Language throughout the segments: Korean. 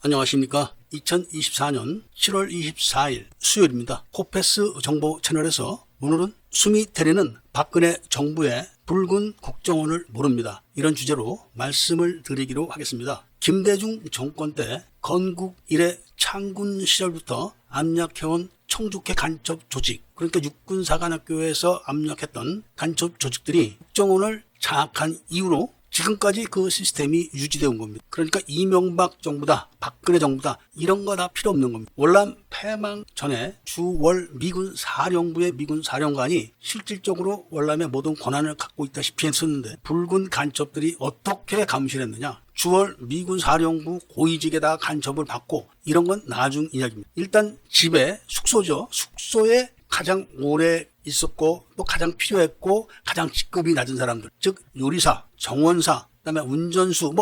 안녕하십니까. 2024년 7월 24일 수요일입니다. 코패스 정보 채널에서 오늘은 숨이 테리는 박근혜 정부의 붉은 국정원을 모릅니다. 이런 주제로 말씀을 드리기로 하겠습니다. 김대중 정권 때 건국 이래 창군 시절부터 압력해온 청주케 간첩 조직, 그러니까 육군사관학교에서 압력했던 간첩 조직들이 국정원을 장악한 이후로 지금까지 그 시스템이 유지되어 온 겁니다. 그러니까 이명박 정부다, 박근혜 정부다, 이런 거 다 필요 없는 겁니다. 월남 패망 전에 주월 미군 사령부의 미군 사령관이 실질적으로 월남의 모든 권한을 갖고 있다시피 했었는데 붉은 간첩들이 어떻게 감시를 했느냐. 주월 미군 사령부 고위직에다가 간첩을 받고, 이런 건 나중 이야기입니다. 일단 집에 숙소죠. 숙소에 가장 오래 있었고 또 가장 필요했고 가장 직급이 낮은 사람들, 즉 요리사, 정원사, 그다음에 운전수,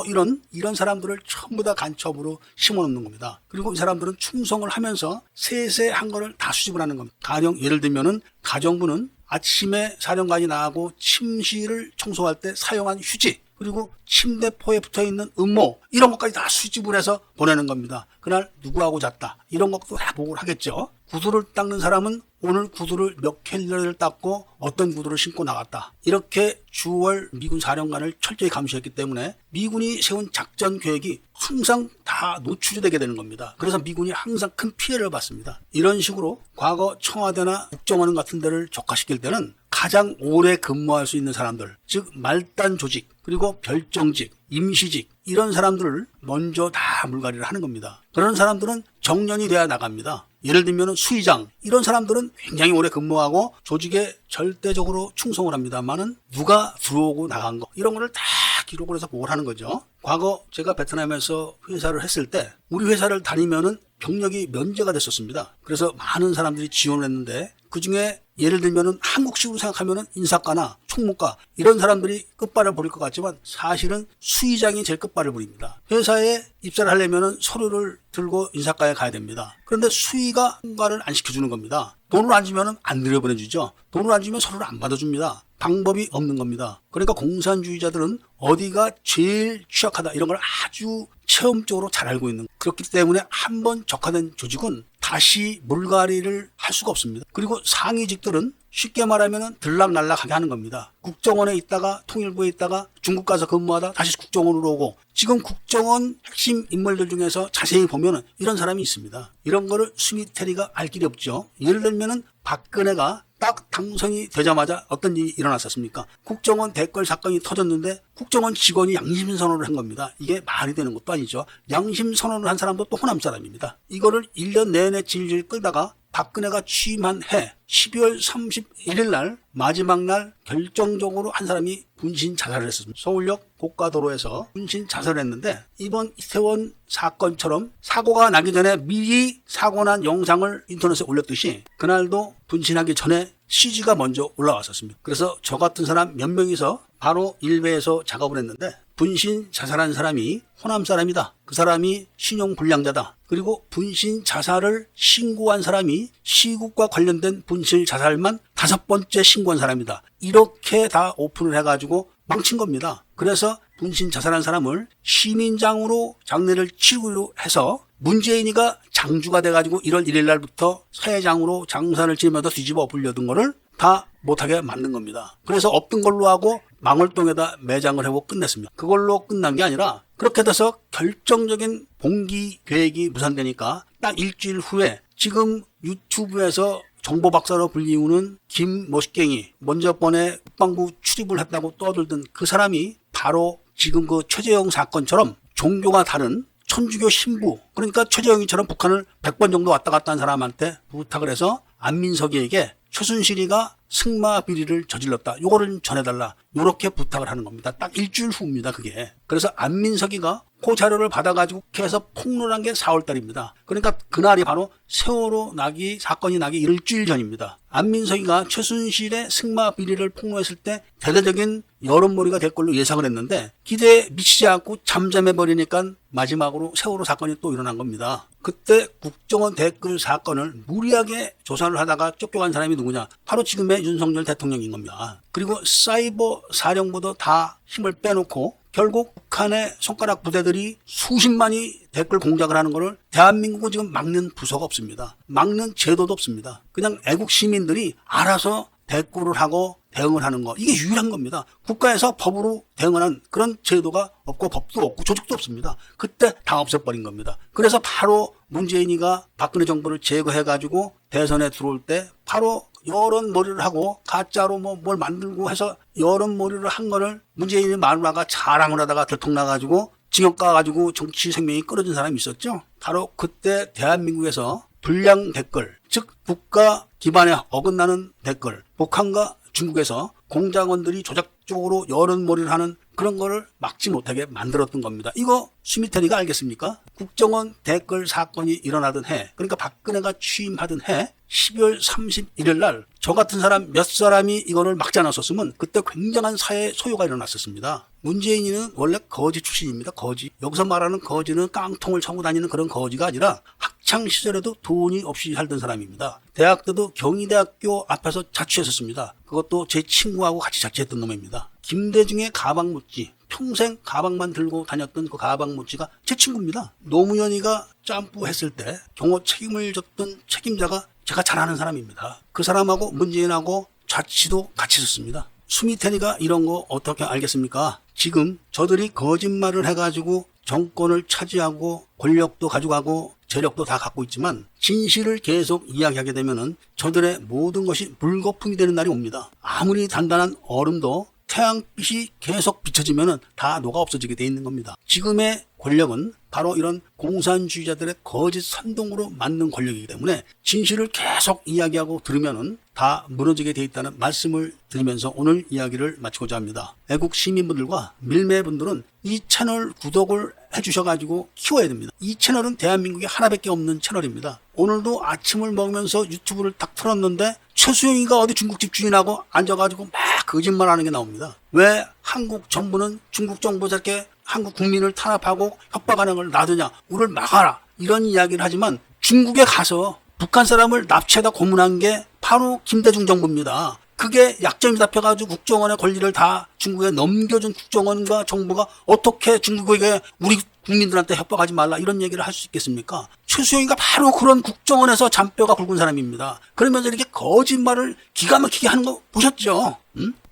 이런 사람들을 전부 다 간첩으로 심어놓는 겁니다. 그리고 이 사람들은 충성을 하면서 세세한 거를 다 수집을 하는 겁니다. 가령 예를 들면은 가정부는 아침에 사령관이 나가고 침실을 청소할 때 사용한 휴지, 그리고 침대포에 붙어있는 음모, 이런 것까지 다 수집을 해서 보내는 겁니다. 그날 누구하고 잤다, 이런 것도 다 보고를 하겠죠. 구두를 닦는 사람은 오늘 구두를 몇 켤레를 닦고 어떤 구두를 신고 나갔다, 이렇게 주월 미군 사령관을 철저히 감시했기 때문에 미군이 세운 작전 계획이 항상 다 노출이 되게 되는 겁니다. 그래서 미군이 항상 큰 피해를 받습니다. 이런 식으로 과거 청와대나 국정원 같은 데를 적화시킬 때는 가장 오래 근무할 수 있는 사람들, 즉 말단 조직, 그리고 별정직, 임시직, 이런 사람들을 먼저 다 물갈이를 하는 겁니다. 그런 사람들은 정년이 돼야 나갑니다. 예를 들면 수의장, 이런 사람들은 굉장히 오래 근무하고 조직에 절대적으로 충성을 합니다만은 누가 들어오고 나간 거, 이런 거를 다 기록을 해서 보고를 하는 거죠. 과거 제가 베트남에서 회사를 했을 때 우리 회사를 다니면은 병력이 면제가 됐었습니다. 그래서 많은 사람들이 지원을 했는데 그중에 예를 들면은 한국식으로 생각하면은 인사과나 총무과, 이런 사람들이 끝발을 부릴 것 같지만 사실은 수의장이 제일 끝발을 부립니다. 회사에 입사를 하려면은 서류를 들고 인사과에 가야 됩니다. 그런데 수의가 통과를 안 시켜주는 겁니다. 돈을 안 주면은 안 들여보내주죠. 돈을 안 주면 서류를 안 받아줍니다. 방법이 없는 겁니다. 그러니까 공산주의자들은 어디가 제일 취약하다, 이런 걸 아주 체험적으로 잘 알고 있는, 그렇기 때문에 한번 적화된 조직은 다시 물갈이를 할 수가 없습니다. 그리고 상위직들은 쉽게 말하면 들락날락하게 하는 겁니다. 국정원에 있다가 통일부에 있다가 중국 가서 근무하다 다시 국정원으로 오고, 지금 국정원 핵심 인물들 중에서 자세히 보면 이런 사람이 있습니다. 이런 거를 수미테리가 알 길이 없죠. 예를 들면 박근혜가 딱 당선이 되자마자 어떤 일이 일어났었습니까? 국정원 댓글 사건이 터졌는데 국정원 직원이 양심선언을 한 겁니다. 이게 말이 되는 것도 아니죠. 양심선언을 한 사람도 또 호남 사람입니다. 이거를 1년 내내 질질 끌다가 박근혜가 취임한 해 12월 31일 날, 마지막 날 결정적으로 한 사람이 분신 자살을 했습니다. 서울역 고가도로에서 분신 자살을 했는데, 이번 이태원 사건처럼 사고가 나기 전에 미리 사고 난 영상을 인터넷에 올렸듯이 그날도 분신하기 전에 CG가 먼저 올라왔었습니다. 그래서 저 같은 사람 몇 명이서 바로 일베에서 작업을 했는데, 분신 자살한 사람이 호남 사람이다, 그 사람이 신용불량자다, 그리고 분신 자살을 신고한 사람이 시국과 관련된 분신 자살만 5번째 신고한 사람이다, 이렇게 다 오픈을 해가지고 망친 겁니다. 그래서 분신 자살한 사람을 시민장으로 장례를 치르기로 해서 문재인이가 장주가 돼가지고 1월 1일 날부터 사회장으로 장사를 지으면서 뒤집어 엎으려던 거를 다 못하게 만든 겁니다. 그래서 없던 걸로 하고 망월동에다 매장을 하고 끝냈습니다. 그걸로 끝난 게 아니라 그렇게 돼서 결정적인 봉기 계획이 무산되니까 딱 일주일 후에 지금 유튜브에서 정보 박사로 불리우는 김모식갱이, 먼저 번에 국방부 출입을 했다고 떠들던 그 사람이 바로 지금 그 최재형 사건처럼 종교가 다른 천주교 신부, 그러니까 최재형이처럼 북한을 100번 정도 왔다 갔다 한 사람한테 부탁을 해서 안민석이에게 최순실이가 승마 비리를 저질렀다, 요거를 전해달라, 요렇게 부탁을 하는 겁니다. 딱 일주일 후입니다, 그게. 그래서 안민석이가 그 자료를 받아가지고 국회에서 폭로한 게 4월달입니다. 그러니까 그날이 바로 세월호 사건이 나기 일주일 전입니다. 안민석이가 최순실의 승마 비리를 폭로했을 때 대대적인 여론몰이가 될 걸로 예상을 했는데 기대에 미치지 않고 잠잠해버리니까 마지막으로 세월호 사건이 또 일어난 겁니다. 그때 국정원 댓글 사건을 무리하게 조사를 하다가 쫓겨간 사람이 누구냐? 바로 지금의 윤석열 대통령인 겁니다. 그리고 사이버 사령부도 다 힘을 빼놓고 결국 북한의 손가락 부대들이 수십만이 댓글 공작을 하는 것을 대한민국은 지금 막는 부서가 없습니다. 막는 제도도 없습니다. 그냥 애국 시민들이 알아서 대꾸를 하고 대응을 하는 거, 이게 유일한 겁니다. 국가에서 법으로 대응하는 그런 제도가 없고 법도 없고 조직도 없습니다. 그때 다 없애버린 겁니다. 그래서 바로 문재인이가 박근혜 정부를 제거해가지고 대선에 들어올 때 바로 여론몰이를 하고 가짜로 뭘 만들고 해서 여론몰이를 한 거를 문재인이 마누라가 자랑을 하다가 들통나가지고 징역 가가지고 정치 생명이 끊어진 사람이 있었죠. 바로 그때 대한민국에서 불량 댓글, 즉 국가 기반에 어긋나는 댓글, 북한과 중국에서 공작원들이 조작적으로 여론몰이를 하는 그런 거를 막지 못하게 만들었던 겁니다. 이거 수미태리가 알겠습니까? 국정원 댓글 사건이 일어나던 해, 그러니까 박근혜가 취임하던 해 12월 31일 날 저 같은 사람 몇 사람이 이거를 막지 않았었으면 그때 굉장한 사회 소요가 일어났었습니다. 문재인이는 원래 거지 출신입니다. 거지. 여기서 말하는 거지는 깡통을 차고 다니는 그런 거지가 아니라 학창시절에도 돈이 없이 살던 사람입니다. 대학 때도 경희대학교 앞에서 자취했었습니다. 그것도 제 친구하고 같이 자취했던 놈입니다. 김대중의 가방 묻지, 평생 가방만 들고 다녔던 그 가방 묻지가 제 친구입니다. 노무현이가 점프했을 때 경호 책임을 졌던 책임자가 제가 잘 아는 사람입니다. 그 사람하고 문재인하고 자취도 같이 있었습니다. 수미태니가 이런 거 어떻게 알겠습니까? 지금 저들이 거짓말을 해가지고 정권을 차지하고 권력도 가져가고 재력도 다 갖고 있지만 진실을 계속 이야기하게 되면은 저들의 모든 것이 물거품이 되는 날이 옵니다. 아무리 단단한 얼음도 태양빛이 계속 비춰지면은 다 녹아 없어지게 돼 있는 겁니다. 지금의 권력은 바로 이런 공산주의자들의 거짓 선동으로 만든 권력이기 때문에 진실을 계속 이야기하고 들으면은 다 무너지게 돼 있다는 말씀을 드리면서 오늘 이야기를 마치고자 합니다. 애국 시민분들과 밀매분들은 이 채널 구독을 해주셔가지고 키워야 됩니다. 이 채널은 대한민국에 하나밖에 없는 채널입니다. 오늘도 아침을 먹으면서 유튜브를 딱 틀었는데 최수영이가 어디 중국집 주인하고 앉아가지고 막 거짓말하는 게 나옵니다. 왜 한국 정부는 중국 정부 저렇게 한국 국민을 탄압하고 협박하는 걸 놔두냐, 우리를 막아라, 이런 이야기를 하지만 중국에 가서 북한 사람을 납치하다 고문한 게 바로 김대중 정부입니다. 그게 약점이 잡혀가지고 국정원의 권리를 다 중국에 넘겨준 국정원과 정부가 어떻게 중국에게 우리 국민들한테 협박하지 말라 이런 얘기를 할 수 있겠습니까? 최수영이가 바로 그런 국정원에서 잔뼈가 굵은 사람입니다. 그러면서 이렇게 거짓말을 기가 막히게 하는 거 보셨죠?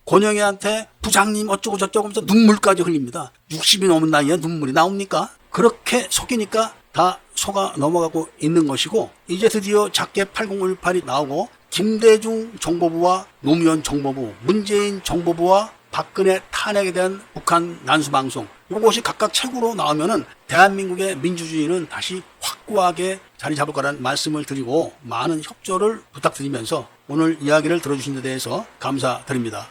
권영애한테 부장님 어쩌고 저쩌고 하면서 눈물까지 흘립니다. 60이 넘은 나이에 눈물이 나옵니까? 그렇게 속이니까 다 속아 넘어가고 있는 것이고, 이제 드디어 작게 8018이 나오고 김대중 정보부와 노무현 정보부, 문재인 정보부와 박근혜 탄핵에 대한 북한 난수방송, 이것이 각각 책으로 나오면은 대한민국의 민주주의는 다시 확고하게 자리 잡을 거라는 말씀을 드리고 많은 협조를 부탁드리면서 오늘 이야기를 들어주신 데 대해서 감사드립니다.